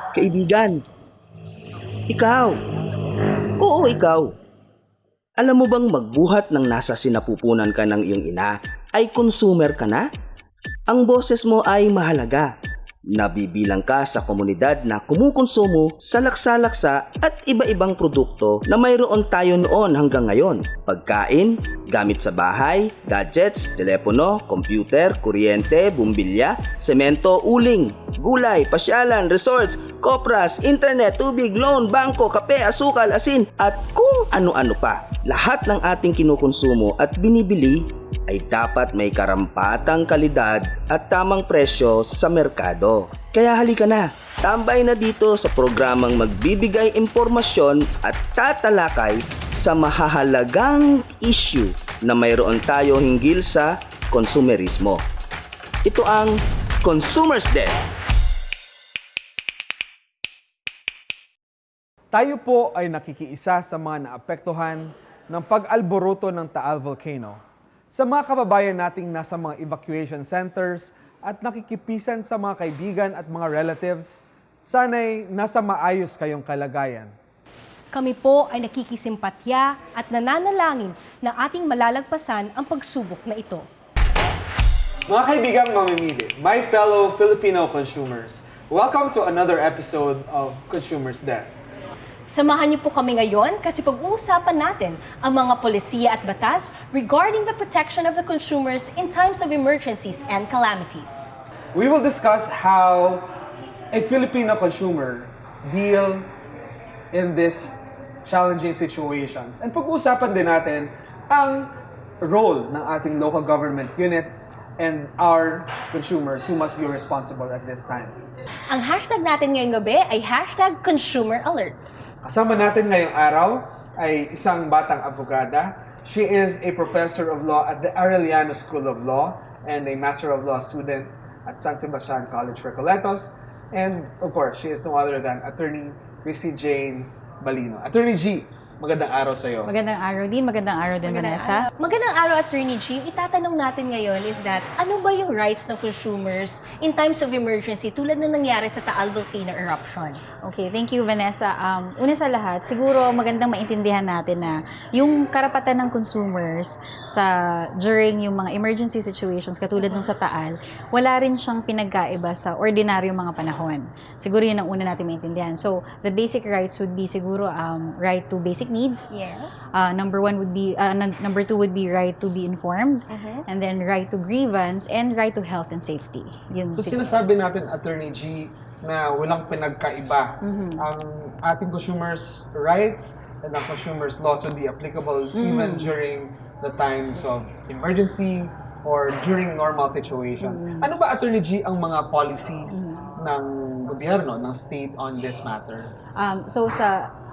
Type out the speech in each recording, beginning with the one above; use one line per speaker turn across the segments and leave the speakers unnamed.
Kaibigan, ikaw. Oo, ikaw. Alam mo bang magbuhat ng nasa sinapupunan ka ng iyong ina ay consumer ka na? Ang boses mo ay mahalaga. Nabibilang ka sa komunidad na kumukonsumo sa laksa-laksa at iba-ibang produkto na mayroon tayo noon hanggang ngayon. Pagkain, gamit sa bahay, gadgets, telepono, computer, kuryente, bumbilya, semento, uling, gulay, pasyalan, resorts, kopras, internet, tubig, loan, bangko, kape, asukal, asin, at kung ano-ano pa. Lahat ng ating kinukonsumo at binibili ay dapat may karampatang kalidad at tamang presyo sa merkado. Kaya halika na, tambay na dito sa programang magbibigay impormasyon at tatalakay sa mahahalagang issue na mayroon tayo hinggil sa konsumerismo. Ito ang Consumer's Desk.
Tayo po ay nakikiisa sa mga naapektuhan ng pag-alboroto ng Taal Volcano. Sa mga kababayan nating nasa mga evacuation centers at nakikipisan sa mga kaibigan at mga relatives, sana'y nasa maayos kayong kalagayan.
Kami po ay nakikisimpatya at nananalangin na ating malalagpasan ang pagsubok na ito.
Mga kaibigang mamimili, my fellow Filipino consumers, welcome to another episode of Consumer's Desk.
Samahan niyo po kami ngayon kasi pag-uusapan natin ang mga polisiya at batas regarding the protection of the consumers in times of emergencies and calamities.
We will discuss how a Filipino consumer deal in these challenging situations. And pag-uusapan din natin ang role ng ating local government units and our consumers who must be responsible at this time.
Ang hashtag natin ngayong gabi ay #ConsumerAlert.
Kasama natin ngayong araw ay isang batang abogada. She is a professor of law at the Arellano School of Law and a Master of Law student at San Sebastian College Recoletos. And of course, she is no other than Attorney Jane Balino. Attorney G, magandang araw sa iyo.
Magandang araw din, Vanessa.
Magandang araw, Attorney G. Itatanong natin ngayon is that ano ba yung rights ng consumers in times of emergency tulad na nangyari sa Taal Volcano eruption?
Okay, thank you, Vanessa. Una sa lahat, siguro magandang maintindihan natin na yung karapatan ng consumers during yung mga emergency situations katulad nung sa Taal, wala rin siyang pinagkaiba sa ordinaryong mga panahon. Siguro yun ang una natin maintindihan. So, the basic rights would be siguro right to basic needs.
Yes.
Number two would be right to be informed, and then right to grievance, and right to health and safety. Yun
So
siguro.
sinasabi natin, Attorney G, na walang pinagkaiba. Ang ating consumers' rights and ang consumers' laws would be applicable even during the times of emergency or during normal situations. Ano ba, Attorney G, ang mga policies ng gobyerno, ng state on this matter?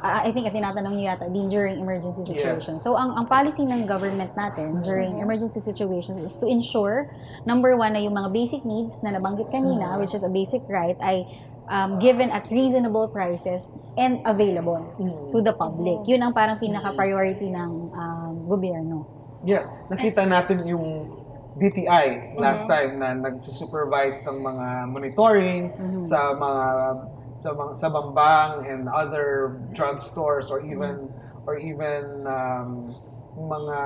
I think tinatanong niyo yata din during emergency situations.
Yes.
So, ang policy ng government natin during emergency situations is to ensure, number one, na yung mga basic needs na nabanggit kanina, which is a basic right, ay given at reasonable prices and available to the public. Yun ang parang pinaka-priority ng gobyerno.
Yes. Nakita natin yung DTI last time na nag-supervise ng mga monitoring sa mga sa Bambang and other drugstores or even mga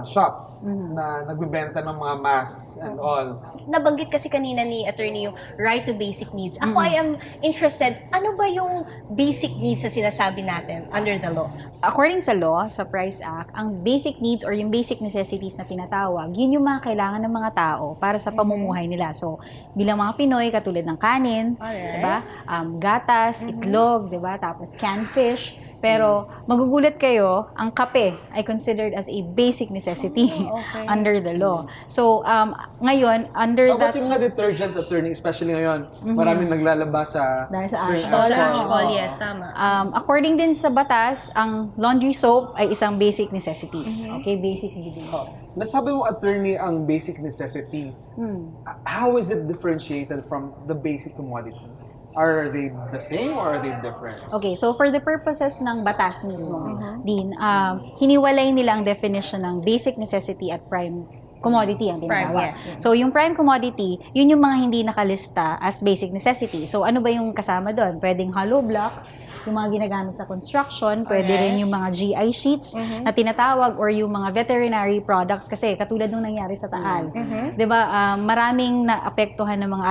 shops na nagbebenta ng mga masks and all.
Nabanggit kasi kanina ni Attorney yung right to basic needs. Ako I am interested, ano ba yung basic needs na sinasabi natin under the law?
According sa law, sa Price Act, ang basic needs or yung basic necessities na tinatawag, yun yung mga kailangan ng mga tao para sa pamumuhay nila. So, bilang mga Pinoy, katulad ng kanin, diba? Gatas, itlog, diba? Tapos canned fish. Pero magugulat kayo, ang kape ay considered as a basic necessity under the law. So, ngayon, under
About
that...
yung mga detergents, Attorney, especially ngayon, maraming naglalabas sa...
Dahil sa
ASHFALL, yes, tama.
According din sa batas, ang laundry soap ay isang basic necessity. Okay, basic needs.
Nasabi mo, Attorney, ang basic necessity. How is it differentiated from the basic commodity? Are they the same or are they different?
Okay, so for the purposes ng batas mismo, din, hiniwalay nila ang definition ng basic necessity at prime commodity ang tinatawag.
Yes.
So, yung prime commodity, yun yung mga hindi nakalista as basic necessity. So, ano ba yung kasama doon? Pwedeng hollow blocks, yung mga ginagamit sa construction, pwede rin yung mga GI sheets na tinatawag, or yung mga veterinary products, kasi katulad nung nangyari sa Taal. 'Di ba? Maraming naapektuhan ng mga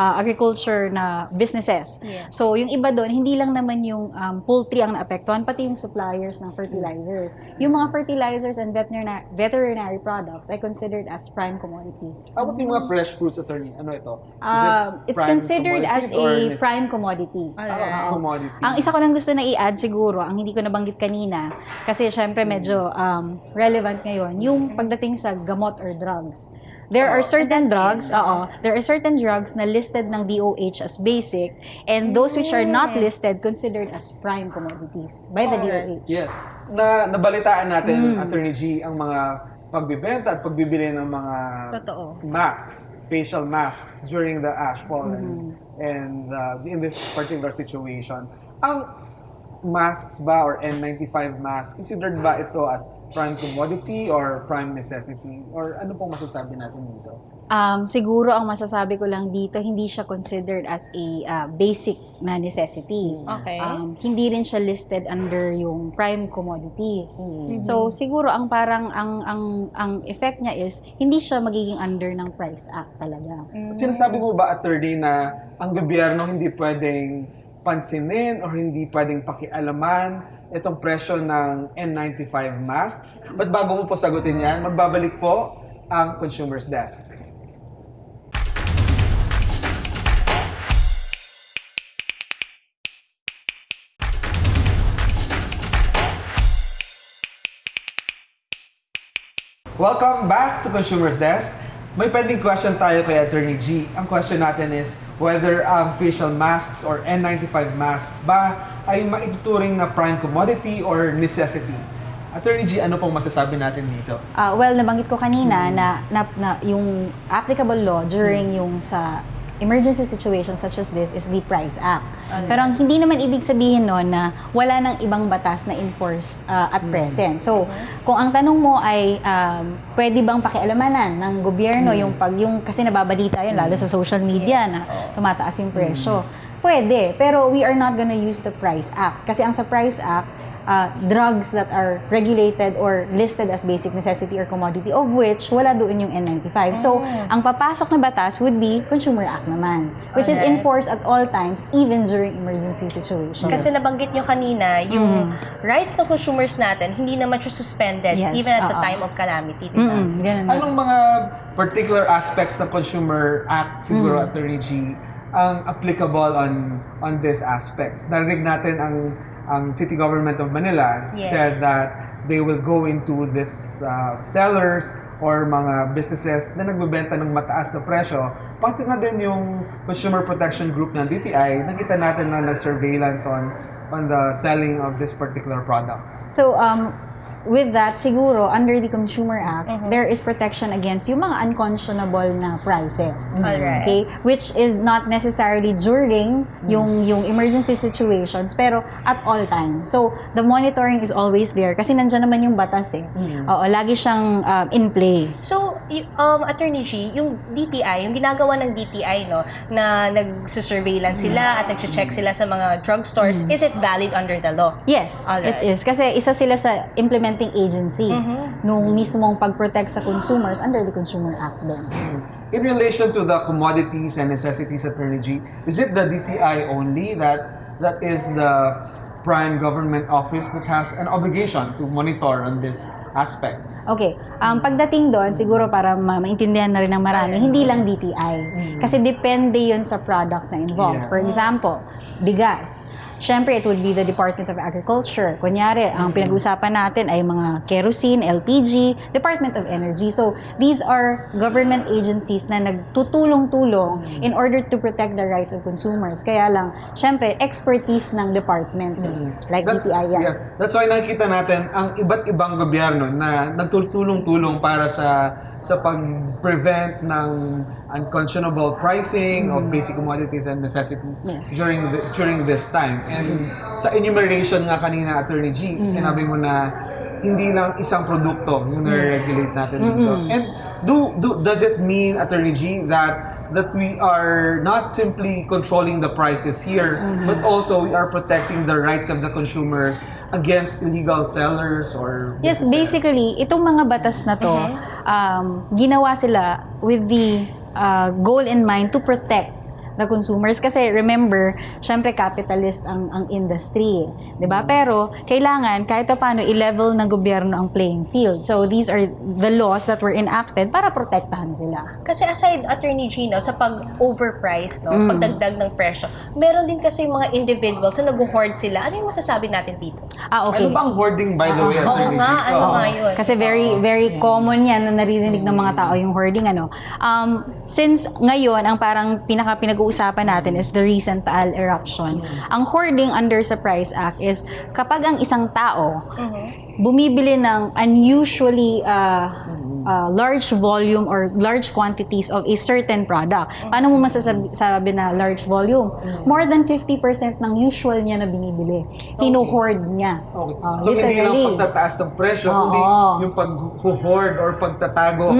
agriculture na businesses.
Yes.
So, yung iba doon, hindi lang naman yung poultry ang naapektuhan, pati yung suppliers ng fertilizers. Yung mga fertilizers and veterinary products ay considered as prime commodities.
How about yung mga fresh fruits, attorney? Ano ito?
It's
prime
considered as
commodities or
a prime commodity.
commodity?
Ang isa ko lang gusto na i-add siguro, ang hindi ko nabanggit kanina, kasi syempre medyo relevant ngayon, yung pagdating sa gamot or drugs. There are certain drugs, there are certain drugs na listed ng DOH as basic, and those which are not listed considered as prime commodities by the DOH.
Yes. Nabalitaan natin, Attorney G, ang mga pagbibenta at pagbibili ng mga masks, facial masks during the ASHFALL and in this particular situation. Ang masks ba or N95 mask, considered ba ito as prime commodity or prime necessity? Or ano pong masasabi natin dito?
Siguro ang masasabi ko lang dito, hindi siya considered as a basic na necessity.
Okay.
Hindi rin siya listed under yung prime commodities. So siguro ang parang ang effect niya is hindi siya magiging under ng Price Act talaga.
Sinasabi mo ba, attorney, na ang gobyerno hindi pwedeng pansinin or hindi pwedeng pakialaman itong presyo ng N95 masks? But bago mo po sagutin yan, magbabalik po ang Consumer's Desk. Welcome back to Consumer's Desk. May pending question tayo kay Attorney G. Ang question natin is whether ang facial masks or N95 masks ba ay maituturing na prime commodity or necessity? Attorney G, ano pong masasabi natin dito?
Well, nabanggit ko kanina na yung applicable law during yung sa emergency situations such as this is the Price Act. Pero ang hindi naman ibig sabihin noon na wala nang ibang batas na enforce at present. So, kung ang tanong mo ay pwede bang pakialamanan ng gobyerno yung kasi nababalita yan lalo sa social media na tumataas yung presyo. Pwede, pero we are not gonna use the Price Act. Kasi ang sa Price Act, drugs that are regulated or listed as basic necessity or commodity, of which wala doon yung N95. So, ang papasok na batas would be Consumer Act naman, which is enforced at all times, even during emergency situations.
Kasi nabanggit nyo kanina, yung rights ng consumers natin, hindi naman siya suspended even at the time of calamity, di ba?
Ganun na.
Anong mga particular aspects ng Consumer Act, siguro, Attorney G, ang applicable on these aspects? Narinig natin ang City Government of Manila said that they will go into this sellers or mga businesses na nagbebenta ng mataas na presyo. Pati na din yung Consumer Protection Group ng DTI, nakita natin na nag-surveillance on the selling of this particular products.
So, with that, siguro, under the Consumer Act, there is protection against yung mga unconscionable na prices.
Alright.
Okay? Which is not necessarily during yung emergency situations, pero at all times. So, the monitoring is always there kasi nandiyan naman yung batas eh. Oo, lagi siyang in play.
So, Attorney G, yung DTI, yung ginagawa ng DTI, no, na nagsusurveillance sila at nag-check sila sa mga drugstores, is it valid under the law?
Yes,
Alright.
it is. Kasi isa sila sa implementing agency nung mismong pag-protect sa consumers under the Consumer Act din.
In relation to the commodities and necessities, Attorney G, is it the DTI only that is the prime government office that has an obligation to monitor on this aspect?
Okay, pagdating doon, siguro para maintindihan na rin ng marami, hindi lang DTI. Kasi depende yun sa product na involved.
Yes.
For example, bigas. Siyempre, it would be the Department of Agriculture. Kunyari, ang pinag-usapan natin ay mga kerosene, LPG, Department of Energy. So, these are government agencies na nagtutulong-tulong in order to protect the rights of consumers. Kaya lang, siyempre, expertise ng department. Like DTI yan.
Yes, that's why nakikita natin ang iba't ibang gobyerno na nagtutulong-tulong para sa pag-prevent ng unconscionable pricing of basic commodities and necessities during this time. And sa enumeration nga kanina, Attorney G, sinabi mo na hindi lang isang produkto yung nare-regulate natin dito. And does it mean, Attorney G, that we are not simply controlling the prices here, but also we are protecting the rights of the consumers against illegal sellers or
Yes,
businesses?
basically, itong mga batas na to, ginawa sila with the goal in mind to protect the consumers. Kasi remember, syempre capitalist ang industry, 'di ba? Pero kailangan kahit paano i-level ng gobyerno ang playing field. So these are the laws that were enacted para protektahan sila.
Kasi aside, Attorney Gino, sa pag-overprice, no, pagdagdag ng presyo, meron din kasi yung mga individuals na nag-hoard sila. Ano yung masasabi natin dito?
Okay.
Ano bang hoarding, by the way,
Oo
Attorney G?
nga, ano nga yun?
Kasi very common yan na naririnig ng mga tao yung hoarding. Since ngayon, ang parang pinag-uusapan natin is the recent Taal eruption. Ang hoarding under sa Price Act is kapag ang isang tao bumibili ng unusually large volume or large quantities of a certain product. Paano mo masasabi na large volume? More than 50% ng usual niya na binibili. Hino-hoard niya.
Okay. So, hindi lang pagtataas ng presyo, kundi yung pag-hoard or pagtatago,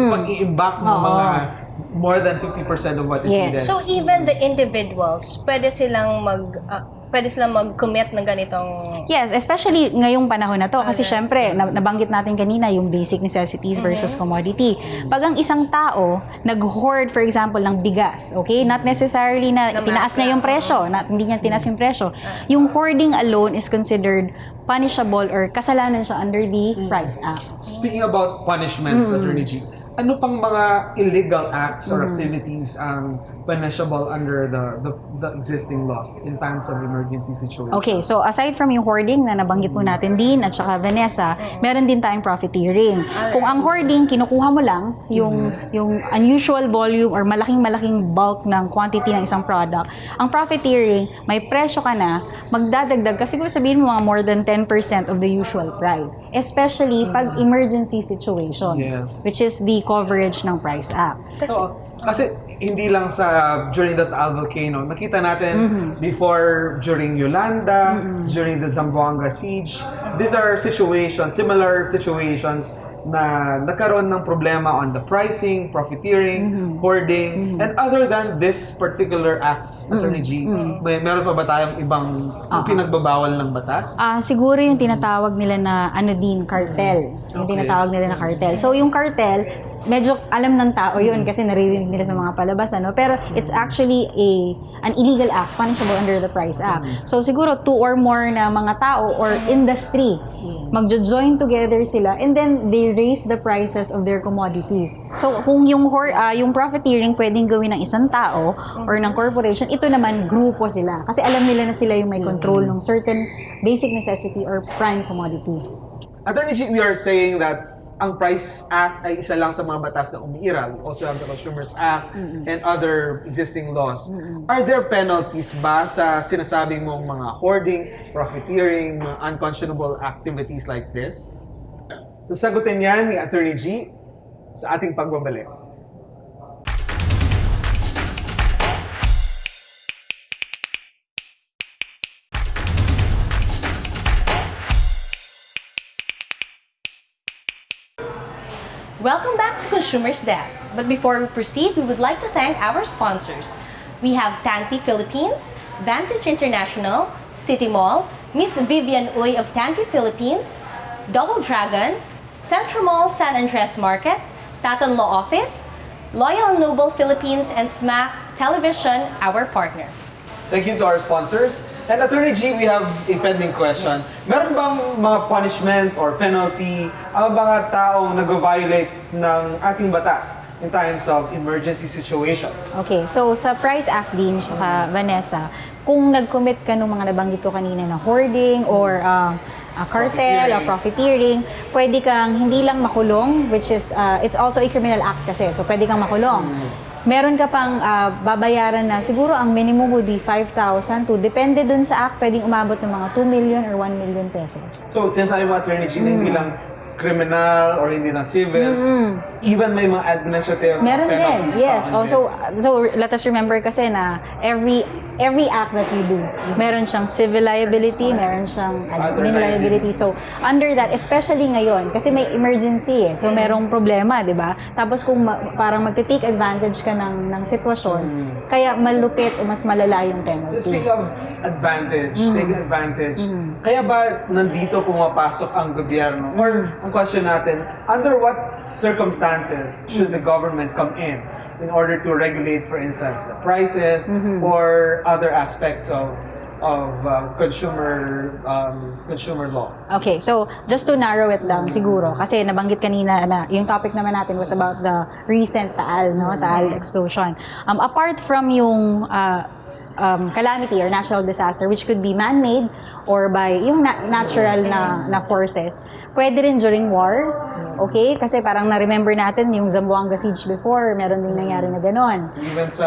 pag-i-imbak ng mga more than 50% of what is needed.
So even the individuals, pwede silang mag-commit ng ganitong...
Yes, especially ngayong panahon na to. Kasi syempre, nabanggit natin kanina yung basic necessities versus commodity. Pag ang isang tao nag-hoard, for example, ng bigas, okay? Not necessarily na tinaas niya yung presyo. Hindi niya tinaas yung presyo. Yung hoarding alone is considered punishable or kasalanan siya under the Price Act.
Speaking about punishments, Attorney G, ano pang mga illegal acts or activities ang punishable under the existing laws in times of emergency situations?
Okay, so aside from yung hoarding na nabanggit po natin din at saka Vanessa, meron din tayong profiteering. Kung ang hoarding, kinukuha mo lang yung unusual volume or malaking bulk ng quantity ng isang product. Ang profiteering, may presyo ka na, magdadagdag ka, siguro sabihin mo mga more than 10% of the usual price. Especially pag emergency situations, which is the coverage ng Price Act.
Kasi hindi lang sa during the Taal volcano, nakita natin before, during Yolanda, during the Zamboanga siege. These are situations, similar situations na nagkaroon ng problema on the pricing, profiteering, hoarding, and other than this particular acts, Attorney G, meron pa ba tayong ibang pinagbabawal ng batas?
Siguro yung tinatawag nila na cartel. Yung tinatawag nila na cartel. So yung cartel, medyo alam ng tao yun kasi naririnig nila sa mga palabas, pero it's actually an illegal act punishable under the Price Act. So siguro 2 or more na mga tao or industry magjo-join together sila and then they raise the prices of their commodities. So kung yung profiteering pwedeng gawin ng isang tao or ng corporation, ito naman grupo sila kasi alam nila na sila yung may control ng certain basic necessity or prime commodity.
Attorney G, we are saying that ang Price Act ay isa lang sa mga batas na umiiral. We also have the Consumers Act and other existing laws. Are there penalties ba sa sinasabing mong mga hoarding, profiteering, mga unconscionable activities like this? Sasagutin yan ni Attorney G sa ating pagbabalik.
Welcome back to Consumer's Desk. But before we proceed, we would like to thank our sponsors. We have Tanti Philippines, Vantage International, City Mall, Miss Vivian Uy of Tanti Philippines, Double Dragon, Central Mall San Andres Market, Taton Law Office, Loyal Noble Philippines, and SMAC Television, our partner.
Thank you to our sponsors. And Attorney G, we have a pending question. Meron bang mga punishment or penalty ang mga taong nag-violate ng ating batas in times of emergency situations?
Okay, so sa Price Act din, saka Vanessa, kung nag-commit ka ng mga nabanggit ko kanina na hoarding or cartel or profiteering, pwede kang hindi lang makulong, which is, it's also a criminal act kasi, so pwede kang makulong. Meron ka pang babayaran na siguro ang minimum would be 5,000 to, depende dun sa act, pwedeng umabot ng mga 2 million or 1 million pesos.
So, sinasabi mo, Attorney G, na hindi lang criminal or hindi na civil. Even may mga administrative
Meron din,
penalties
yes.
pa on
So
this.
let us remember kasi na every act that you do, meron siyang civil liability, meron siyang admin liability. So, under that, especially ngayon, kasi may emergency eh. So, merong problema, di ba? Tapos kung parang magte-take advantage ka ng sitwasyon, kaya malupit o mas malala yung penalty.
Speaking of advantage, taking advantage, kaya ba nandito pumapasok ang gobyerno? Or, ang question natin, under what circumstances should the government come in order to regulate, for instance, the prices or other aspects of consumer law?
Okay, so just to narrow it down siguro, kasi nabanggit kanina na yung topic naman natin was about the recent Taal, no? Taal explosion. Apart from yung calamity or natural disaster, which could be man-made or by yung natural na forces, pwede rin during war. Okay? Kasi parang na-remember natin yung Zamboanga siege before, meron ding nangyari na ganon.
Even sa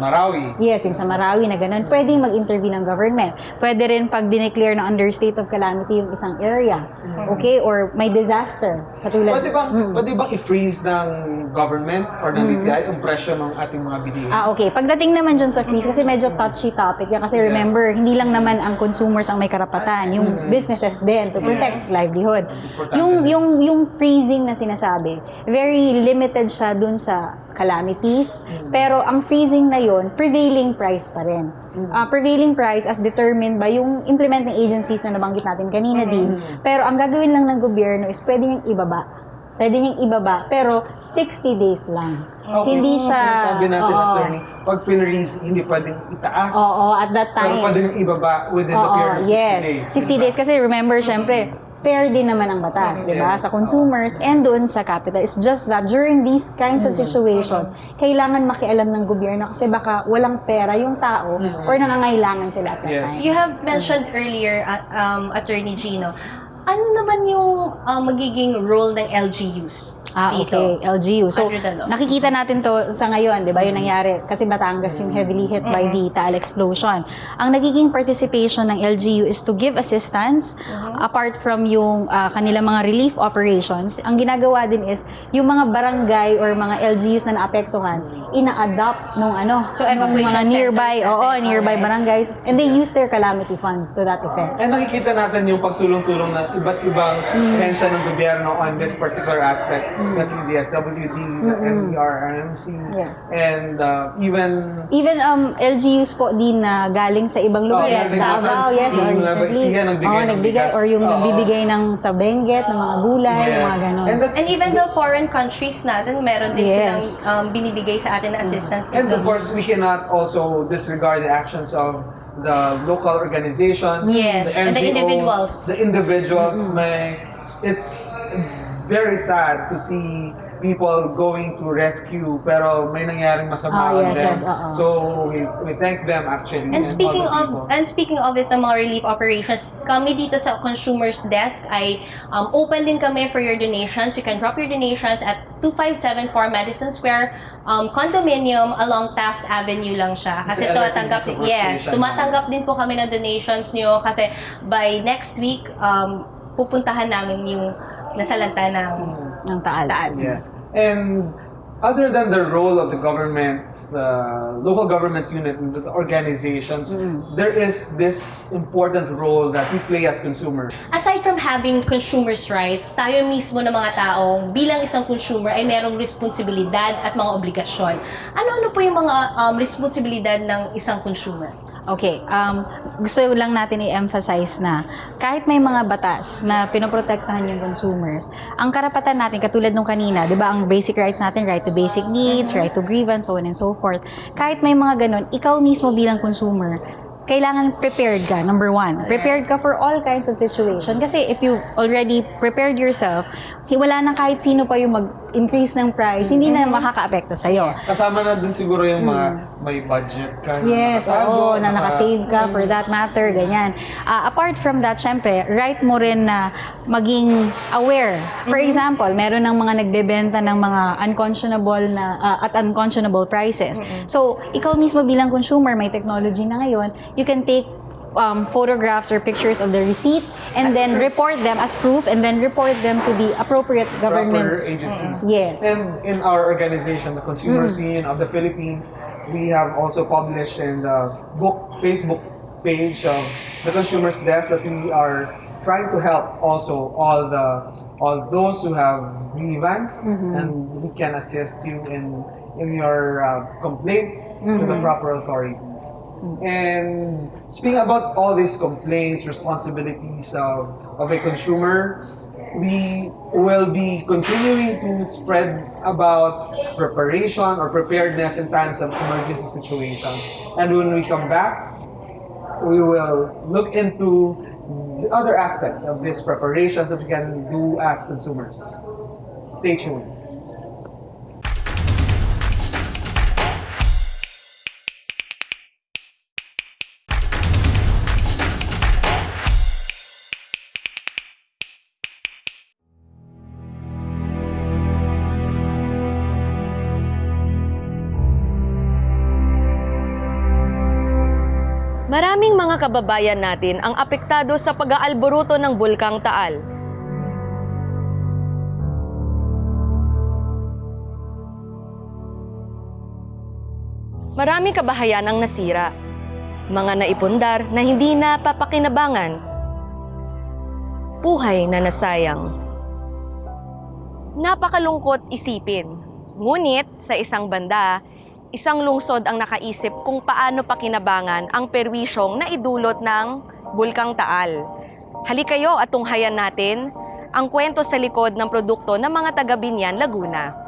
Marawi.
Yes, yung sa Marawi na ganon, pwedeng mag-intervene ng government. Pwede rin pag dineclare na under state of calamity yung isang area. Okay? Or may disaster. Katulad,
Pwede bang i-freeze ng government or ng DTI ang presyo ng ating mga bilihin?
Okay. Pagdating naman dyan sa freeze, kasi medyo touchy topic yan. Kasi remember, hindi lang naman ang consumers ang may karapatan. Yung businesses din to protect livelihood. Yung freezing na sinasabi, very limited siya dun sa calamities. Pero ang freezing na yon, prevailing price pa rin. Prevailing price as determined by yung implementing agencies na nabanggit natin kanina din. Pero ang gagawin lang ng gobyerno is pwede niyang ibaba. Pwede niyang ibaba, pero 60 days lang.
Okay,
Hindi siya...
Sinasabi natin, attorney, pag finreeze, hindi pwedeng itaas.
Oo, at that time.
Pero pwede niyang ibaba within the period of 60 days.
60 days. Kasi remember, syempre, fair din naman ang batas, di ba?
Yes.
Sa consumers and doon sa capital. It's just that during these kinds of situations, kailangan makialam ng gobyerno kasi baka walang pera yung tao or nangangailangan sila at that
Yes.
time.
You have mentioned earlier, Attorney Gino, ano naman yung magiging role ng LGUs?
Okay, LGU. So,
Under the law.
nakikita natin to sa ngayon, di ba, yung nangyari. Kasi Batangas yung heavily hit by the Taal explosion. Ang nagiging participation ng LGU is to give assistance apart from yung kanilang mga relief operations. Ang ginagawa din is, yung mga barangay or mga LGUs na naapektuhan, ina-adopt nung
So,
nung
evacuation
mga nearby,
centers natin.
nearby barangays, and they use their calamity funds to that effect.
And nakikita natin yung pagtulong-tulong ng iba't ibang ahensya ng gobyerno on this particular aspect. Na si DSWD, the NER, RMC,
Yes.
and even
LGUs po din na galing sa ibang lugar.
Yes,
Davao, yes, or
yung Nueva
recently.
Ecija, nagbigay ng
nagbigay,
bigas.
or yung nagbibigay ng sa Benguet, ng mga gulay,
Yes.
mga ganon.
And even the foreign countries natin, meron din
Yes.
silang binibigay sa atin na assistance.
And of course, we cannot also disregard the actions of the local organizations,
Yes,
the
and the
NGOs,
individuals.
the individuals. It's very sad to see people going to rescue pero may nangyaring masama on
Yes,
them.
yes, oo.
So we thank them actually.
And
all the
speaking of it ng mga relief operations, kami dito sa Consumers Desk ay open din kami for your donations. You can drop your donations at 2574 Madison Square condominium along Taft Avenue lang siya. Kasi
Sa
tumatanggap
LRT station.
tumatanggap din po kami ng donations niyo kasi by next week pupuntahan namin yung nasalanta ng
Taal.
Yes. And other than the role of the government, the local government unit, and the organizations, there is this important role that we play as consumers.
Aside from having consumers' rights, tayo mismo ng mga taong bilang isang consumer ay merong responsibilidad at mga obligasyon. Ano-ano po yung mga responsibilidad ng isang consumer?
Okay, gusto lang natin i-emphasize na kahit may mga batas na pinoprotektahan yung consumers, ang karapatan natin, katulad nung kanina, di ba, ang basic rights natin, right to basic needs, right to grievance, so on and so forth. Kahit may mga ganun, ikaw mismo bilang consumer, kailangan prepared ka, number one. Prepared ka for all kinds of situation. Kasi if you already prepared yourself, wala nang kahit sino pa yung mag-increase ng price, hindi na makaka-apekto sa'yo.
Kasama na dun siguro yung mga may budget ka.
Yes, oo, na nakasave ka for that matter, ganyan. Apart from that, syempre, right mo rin na maging aware. For example, meron ng mga nagbebenta ng mga unconscionable na at unconscionable prices. So, ikaw mismo bilang consumer, may technology na ngayon, you can take photographs or pictures of the receipt and then report them as proof and then report them to the appropriate government
proper agencies.
Yes.
And in our organization, the Consumers Union of the Philippines, we have also published in the Facebook page of the Consumers Desk that we are trying to help also all those who have grievance, and we can assist you in your complaints to the proper authorities. And speaking about all these complaints, responsibilities of a consumer, we will be continuing to spread about preparation or preparedness in times of emergency situations. And when we come back, we will look into the other aspects of these preparations that we can do as consumers. Stay tuned.
Maraming mga kababayan natin ang apektado sa pag-aalboruto ng Bulkang Taal. Maraming kabahayan ang nasira, mga naipundar na hindi na papakinabangan, buhay na nasayang. Napakalungkot isipin, ngunit sa isang banda, isang lungsod ang nakaisip kung paano pakinabangan ang perwisyong naidulot ng Bulkang Taal. Halikayo at tunghayan natin ang kwento sa likod ng produkto ng mga taga Biñan Laguna.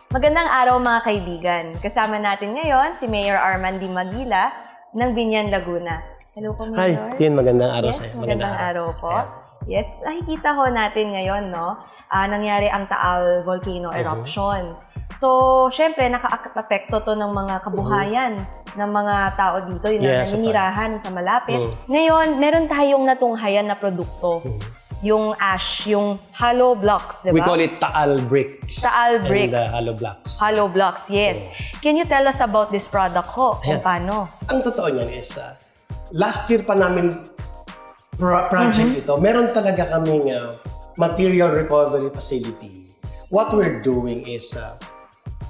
Magandang araw mga kaibigan. Kasama natin ngayon si Mayor Arman Di Magila ng Biñan Laguna. Hello po, Mayor.
Hi, Tin. Magandang araw
Yes,
sa'yo.
magandang araw po.
Ayan.
Yes, nakikita ho natin ngayon, no, nangyari ang Taal volcano eruption. So, syempre, nakaka-apekto to ng mga kabuhayan ng mga tao dito, yung
Yes,
naninirahan sa malapit. Ngayon, meron tayong natunghayan na produkto. Yung ash, yung hollow blocks, di ba?
We call it Taal bricks.
Taal bricks.
And hollow blocks.
Hollow blocks, yes. Can you tell us about this product ho? Kung
Ayan.
paano?
Ang totoo niyan is, last year pa namin project ito. Meron talaga kaming material recovery facility. What we're doing is,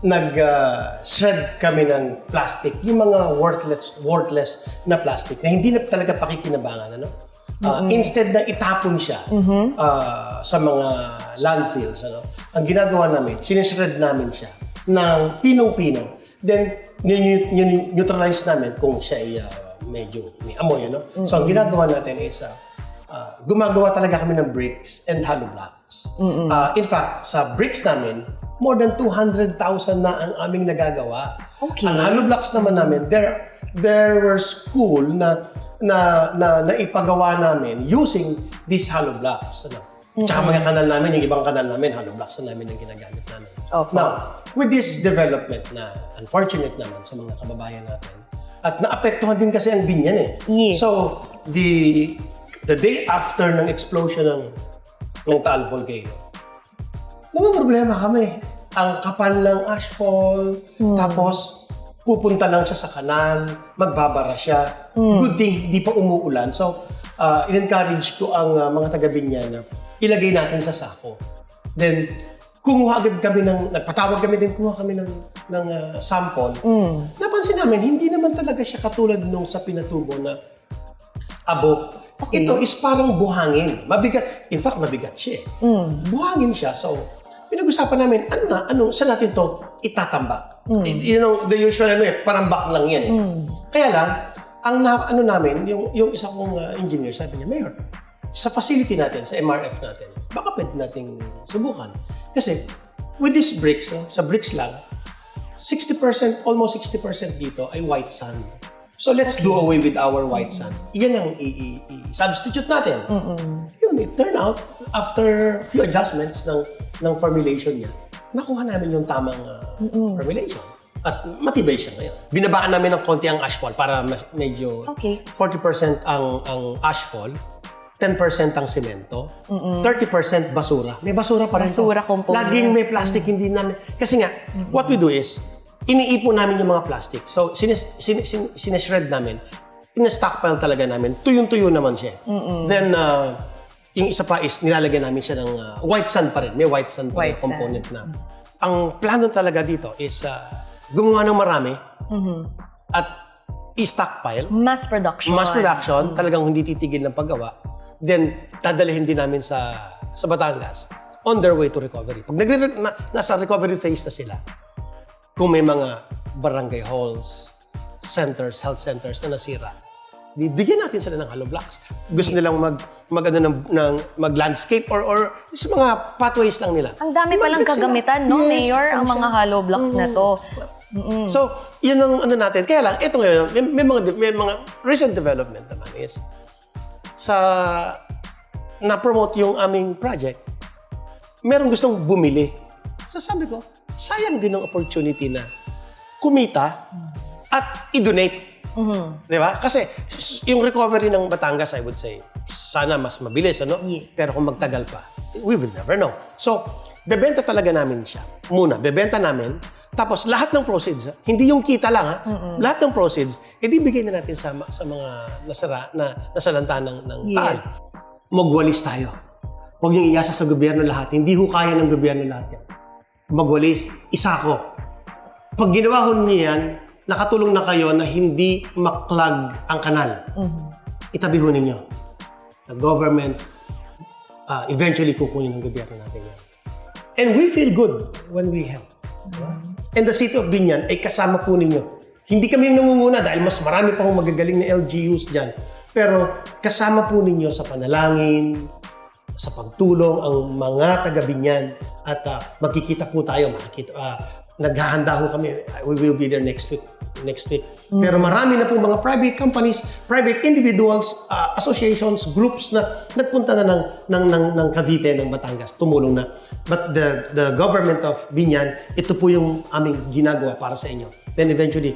nag-shred kami ng plastic, yung mga worthless na plastic na hindi na talaga pakikinabangan, ano? Instead na itapon siya sa mga landfills, ano? Ang ginagawa namin, sinishred namin siya ng pinong-pino. Then, neutralize namin kung siya ay medyo may amoy, ano? So, ang ginagawa natin is, gumagawa talaga kami ng bricks and hollow blocks. In fact, sa bricks namin, more than 200,000 na ang aming nagagawa.
Okay.
Ang hollow blocks naman namin, there were school na ipagawa namin using these hollow blocks. Ano? Tsaka mga kanal namin, yung ibang kanal namin, hollow blocks na namin ang ginagamit namin.
Okay.
Now, with this development na unfortunate naman sa mga kababayan natin, at naapektuhan din kasi ang Biñan eh.
Yes.
So, the day after ng explosion ng Taal volcano, problema kami. Ang kapal ng ashfall, tapos pupunta lang siya sa kanal, magbabara siya. Good thing, di pa umuulan. So, in-encourage ko ang mga taga-Biñan na ilagay natin sa sako. Then, kumuha agad kami nagpatawag kami din, kumuha kami ng sample. Napansin namin, hindi naman talaga siya katulad nung sa pinatubo na abo. Okay. Ito is parang buhangin. Mabigat. In fact, mabigat siya. Buhangin siya. So, pinag-usapan namin, saan natin to itatambak? You know, the usual parambak lang yan eh. Kaya lang, ang namin, yung isa kong engineer, sabi niya, Mayor, sa facility natin, sa MRF natin, baka pwede nating subukan. Kasi, with these bricks, sa bricks lang, 60%, almost 60% dito ay white sand. So, let's do away with our white sand. Iyan ang i-substitute natin. Yun, it turned out, after few adjustments ng formulation niya, nakuha namin yung tamang formulation. At matibay siya ngayon. Binabaan namin ng konti ang ashfall para medyo 40% ang ashfall, 10% ang semento, 30% basura. May basura pa rin.
Basura component.
Laging may plastic, hindi namin. Kasi nga, what we do is, iniipon namin yung mga plastic. So, sinishred namin. Ina-stockpile talaga namin. Tuyong-tuyo naman siya. Then, yung isa pa is, nilalagyan namin siya ng white sand pa rin. May white sand pa rin component na. Ang plano talaga dito is gumawa ng marami at i-stockpile.
Mass production.
Mass production. Talagang hindi titigil ng paggawa. Then, dadalhin din namin sa Batangas on their way to recovery. Pag nasa recovery phase na sila, kung may mga barangay halls, centers, health centers na nasira, bigyan natin sila ng hollow blocks. Gusto nilang mag-landscape or sa mga pathways lang nila.
Ang dami palang kagamitan, no, Mayor, ang mga hollow blocks na to.
So, yun ang ano natin. Kaya lang, ito ngayon, may mga recent development naman is na-promote yung aming project, merong gustong bumili. So sabi ko, sayang din ang opportunity na kumita at i-donate. Di ba? Kasi yung recovery ng Batangas, I would say, sana mas mabilis, ano?
Yes.
Pero kung magtagal pa, we will never know. So, bebenta talaga namin siya. Muna, bebenta namin. Tapos, lahat ng proceeds, hindi yung kita lang, ha? Lahat ng proceeds, edi bigay na natin sa mga nasalanta ng taal. Magwalis tayo. Huwag niyong iasa sa gobyerno lahat. Hindi ho kaya ng gobyerno lahat yan. Magwalis, isa ko. Pag ginawa ho niyo yan, nakatulong na kayo na hindi maklag ang kanal. Itabi ho ninyo. The government, eventually kukunin ng gobyerno natin yan. And we feel good when we help. Diba? And the city of Biñan ay kasama po ninyo. Hindi kami yung nangunguna dahil mas marami pa akong magagaling na LGUs dyan. Pero kasama po ninyo sa panalangin, sa pagtulong ang mga taga Biñan at magkikita po tayo. Naghahanda ho kami. We will be there next week. Pero marami na po mga private companies, private individuals, associations, groups na nagpunta na ng Cavite, ng Batangas, tumulong na. But the government of Biñan, ito po yung aming ginagawa para sa inyo. Then eventually,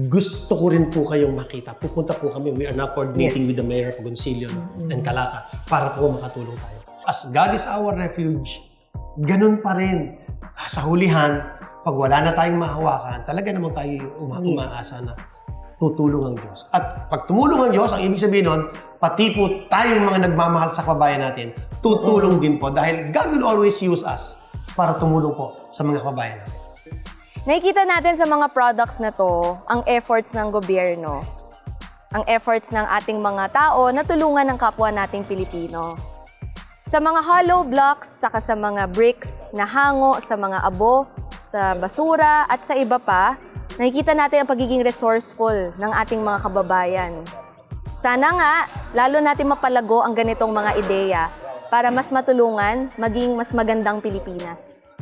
gusto ko rin po kayong makita. Pupunta po kami. We are now coordinating with the Mayor of Agoncillo and Calaca para po makatulong tayo. As God is our refuge, ganun pa rin. Sa hulihan, pag wala na tayong mahawakan, talaga naman tayo umaasa na tutulong ang Diyos. At pag tumulong ang Diyos, ang ibig sabihin nun, pati po tayong mga nagmamahal sa kababayan natin, tutulong din po dahil God will always use us para tumulong po sa mga kababayan natin.
Nakikita natin sa mga products na to ang efforts ng gobyerno, ang efforts ng ating mga tao na tulungan ng kapwa nating Pilipino. Sa mga hollow blocks, saka sa mga bricks na hango, sa mga abo, sa basura at sa iba pa, nakikita natin ang pagiging resourceful ng ating mga kababayan. Sana nga, lalo natin mapalago ang ganitong mga ideya para mas matulungan maging mas magandang Pilipinas.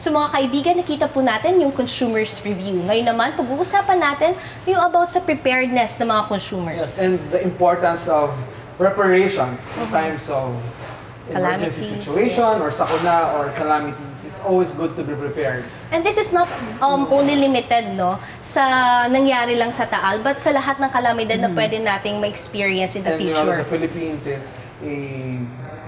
So mga kaibigan, nakita po natin yung consumer's review. Ngayon naman, pag-uusapan natin yung about sa preparedness ng mga consumers.
Yes, and the importance of preparations in times of emergency
Calamities,
situation
yes.
or sakuna or calamities. It's always good to be prepared.
And this is not only limited sa nangyari lang sa Taal, but sa lahat ng kalamidad na pwede nating ma-experience in the
And you
future.
know, the Philippines is a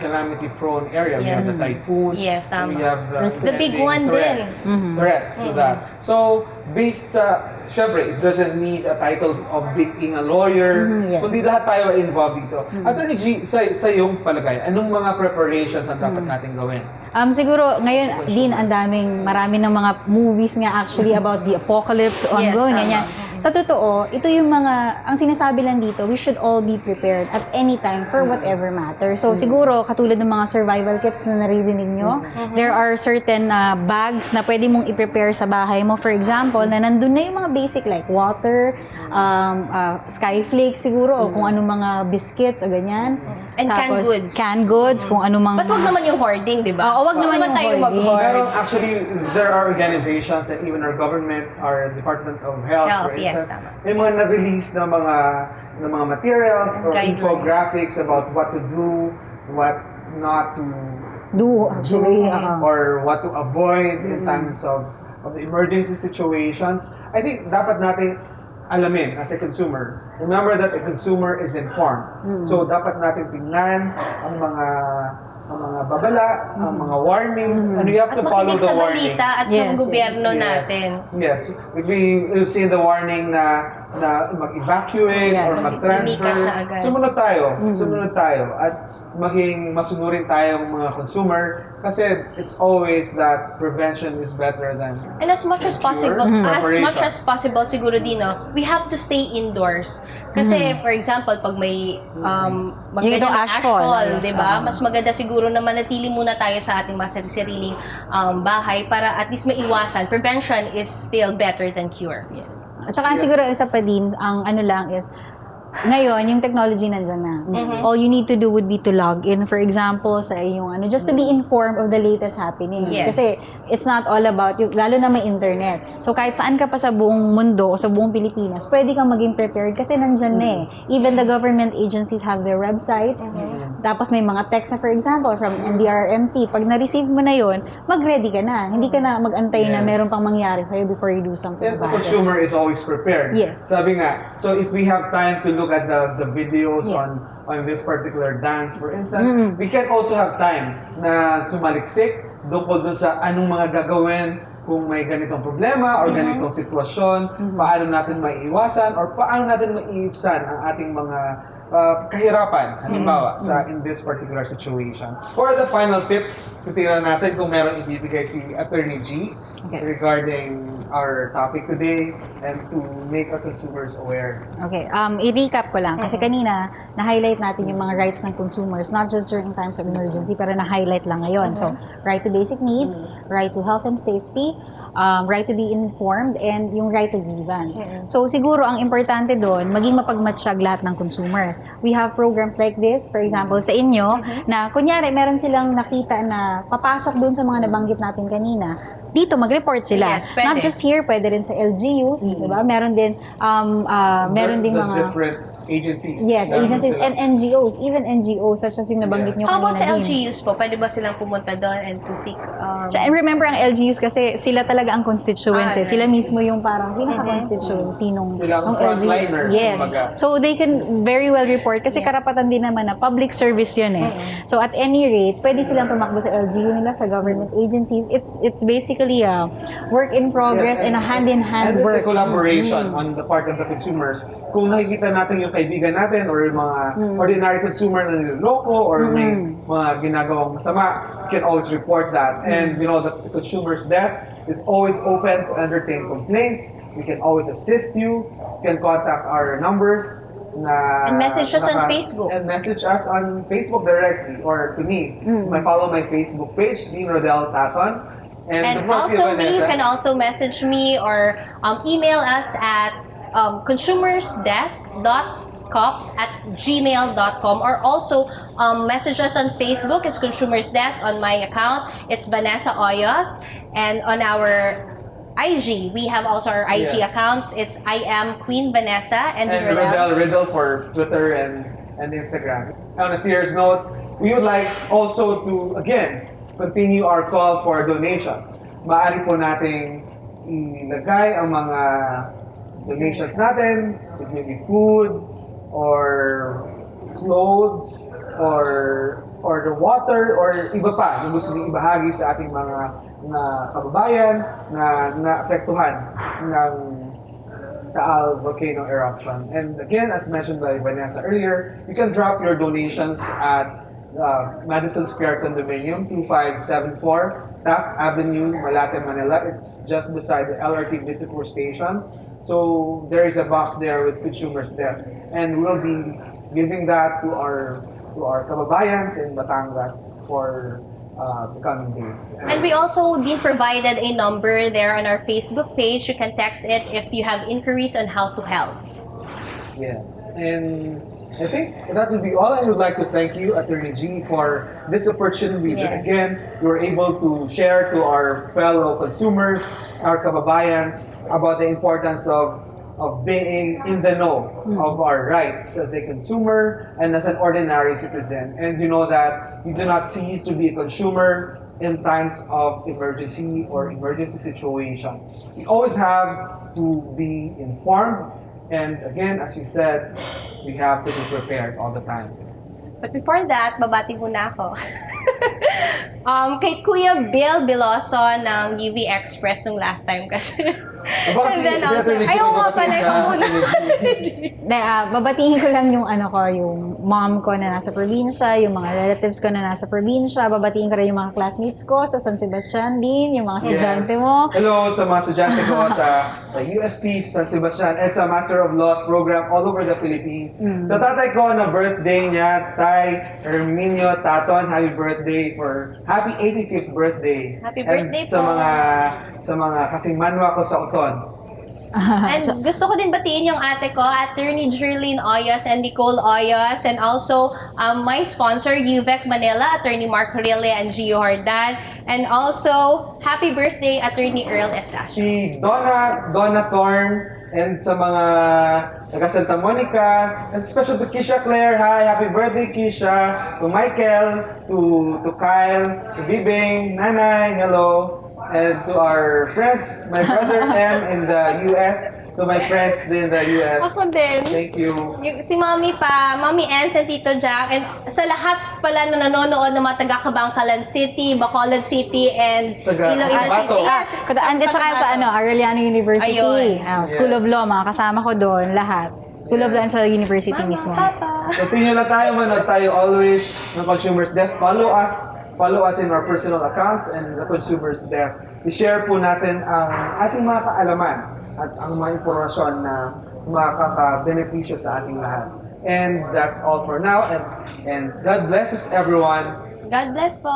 calamity-prone area. We have the typhoons.
Yes, tama.
We have
The big one din.
threats to that. So, based sa, syempre, it doesn't need a title of being a lawyer.
Yes.
Kundi lahat tayo ay involved dito. Attorney G, sa iyong palagay, anong mga preparations ang dapat natin gawin?
Siguro ngayon din marami ng mga movies nga actually about the apocalypse ongoing,
tama.
ganyan. Sa totoo, ito yung ang sinasabi lang dito, we should all be prepared at any time for whatever matter. So siguro, katulad ng mga survival kits na naririnig nyo, there are certain bags na pwede mong i-prepare sa bahay mo. For example, na nandun na yung mga basic like water, skyflakes siguro, o kung anong mga biscuits o ganyan.
And canned
Tapos,
goods.
Canned goods, kung ano mang...
But wag naman yung hoarding, di ba?
Oo, wag naman yung
tayo
hoarding.
mag-hoard.
Pero actually, there are organizations and even our government, our Department of Health, for
Yes,
instance,
tama.
may mga na-release na mga materials or
Guidelines.
infographics about what to do, what not to
Do, actually.
or what to avoid in times of the emergency situations. I think dapat nating alamin as a consumer. Remember that a consumer is informed. So dapat natin tingnan ang mga babala, ang mga warnings, and we have
At
to follow
makinig
the
sa
warnings.
balita at yung gobyerno natin.
Yes. If we've seen the warning na mag-evacuate or
Yes.
mag-transfer,
Lumikas na agad.
sumunod tayo at maging masunurin tayong mga consumer kasi it's always that prevention is better than
And as much as possible,
preparation.
siguro din, no, we have to stay indoors. Kasi, for example, pag may
Yung itong
ashfall,
yes,
di ba? Mas maganda siguro na manatili muna tayo sa ating mga sariling bahay para at least maiwasan. Prevention is still better than cure.
Yes. At saka siguro isa pa din, ang ano lang is, ngayon, yung technology nandyan na. All you need to do would be to log in, for example, sa iyong just to be informed of the latest happenings.
Yes.
Kasi it's not all about you, lalo na may internet. So kahit saan ka pa sa buong mundo o sa buong Pilipinas, pwede kang maging prepared kasi nandyan na eh. Even the government agencies have their websites. Tapos may mga text na, for example, from NDRMC. Pag na-receive mo na yon, mag-ready ka na. Hindi ka na mag-antay na
Yes.
meron pang mangyari sa'yo before you do something
And the
about it.
consumer is always prepared.
Yes.
Sabi nga, so if we have time to look at the videos
Yes.
on this particular dance, for instance, we can also have time na sumaliksik tungkol dun sa anong mga gagawin kung may ganitong problema or ganitong sitwasyon, paano natin maiiwasan or paano natin maiibsan ang ating mga kahirapan, halimbawa, in this particular situation. For the final tips, titira natin kung meron ibibigay si Attorney G regarding our topic today and to make our consumers aware.
Okay, i-recap ko lang. Kasi kanina, na-highlight natin yung mga rights ng consumers, not just during times of emergency, pero na-highlight lang ngayon. So, right to basic needs, right to health and safety, right to be informed, and yung right to grievance. So, siguro, ang importante doon, maging mapagmatsyag lahat ng consumers. We have programs like this, for example, sa inyo, na kunyari, meron silang nakita na papasok doon sa mga nabanggit natin kanina, dito mag-report sila.
Yes, pwede.
Not just here, pwede rin sa LGUs, di ba? Meron din
The
mga
different agencies.
yes,
Meron
agencies
sila.
and NGOs, even NGOs such as yung nabanggit nyo
How about sa
kanina din.
LGUs po? Pwede ba silang pumunta doon and to seek...
And remember ang LGUs kasi sila talaga ang constituents
Ah,
Sila mismo yung parang pinaka-constituency nung
Sila ang
LGU.
frontliners,
Yes.
kumbaga.
So they can very well report kasi karapatan din naman na public service yun eh. So at any rate, pwede silang tumakbo sa LGU nila, sa government agencies. It's basically a work in progress
Yes,
and a hand-in-hand
and
work.
it's a collaboration on the part of the consumers. Kung nakikita natin yung kaibigan natin or yung mga ordinary consumer na niloloko or may mga ginagawang masama, you can always report that. And you know, the consumer's desk is always open to entertain complaints. We can always assist you. You can contact our numbers.
And message us on Facebook.
And message us on Facebook directly or to me. You might follow my Facebook page, Dean Rodel Taton.
And
before si
also, you
Vanessa-
can also message me or email us at consumersdesk.cop@gmail.com or also message us on Facebook. It's Consumers Desk. On my account, it's Vanessa Oyos. And on our IG, we have also our IG
Yes.
accounts. It's I am Queen Vanessa and
And Riddle for Twitter and Instagram. On a serious note, we would like also to, again, continue our call for donations. Maaari po nating ilagay ang mga donations natin. It may be food, or clothes, or the water, or iba pa na gusto nyo ibahagi sa ating mga kababayan na naapektuhan ng Taal volcano eruption. And again, as mentioned by Vanessa earlier, you can drop your donations at Madison Square Condominium, 2574 Taft Avenue, Malate, Manila. It's just beside the LRT Vitacur station. So there is a box there with Consumers Desk, and we'll be giving that to our kababayans in Batangas for the coming days.
And we also did provided a number there on our Facebook page. You can text it if you have inquiries on how to help.
Yes, and I think that would be all. I would like to thank you, Attorney G, for this opportunity that
Yes.
again we were able to share to our fellow consumers, our kababayans, about the importance of being in the know of our rights as a consumer and as an ordinary citizen. And you know that you do not cease to be a consumer in times of emergency or emergency situation. We always have to be informed, and again, as you said, we have to be prepared all the time.
But before that, babati muna ako. Kay Kuya Bill Biloso ng UV Express nung last time kasi.
Baka si Attorney G,
ayaw nga
magbati
pala
ka,
ikaw muna.
Attorney G.
Babatingin ko lang yung yung mom ko na nasa probinsya, yung mga relatives ko na nasa probinsya, babatingin ko rin yung mga classmates ko sa San Sebastian din, yung mga estudyante mo.
Hello sa mga estudyante ko sa UST, San Sebastian, at sa Master of Laws program all over the Philippines. Sa tatay ko na birthday niya, Tay Herminio Taton, happy birthday for happy 85th birthday.
Happy birthday
And sa
po.
sa mga kasimmanwa ko sa Uton.
And gusto ko din batiin yung ate ko, Attorney Jerlyn Oyos and Nicole Oyos, and also my sponsor, UVEC Manila, Attorney Mark Rile and Gio Hordan, and also happy birthday, Attorney Earl Estacio.
Si Donna Thorne, and sa mga taga Santa Monica, and special to Kisha Claire. Hi, happy birthday Kisha. To Michael, to Kyle, to Bibing, Nanay, hello. And to our friends, my brother M in the US, to my friends din in the US.
Ako din.
Thank you.
Si Mommy pa, Mommy Ann, and Tito Jack, and sa lahat pala na nanonood ng mga taga-Kabangkalan City, Bacolod City, and
Taga
Iloilo
Cotabato.
City. Yes,
And tsaka sa Arellano University,
Ayun.
School of
Yes.
Law, mga kasama ko doon, lahat. School of Law sa university mismo.
Papa.
Continue lang tayo, manood tayo always ng Consumers Desk. Follow us in our personal accounts and the Consumers Desk. I-share po natin ang ating mga kaalaman at ang mga impormasyon na makaka-benepisyo sa ating lahat. And that's all for now. And God bless us, everyone.
God bless po.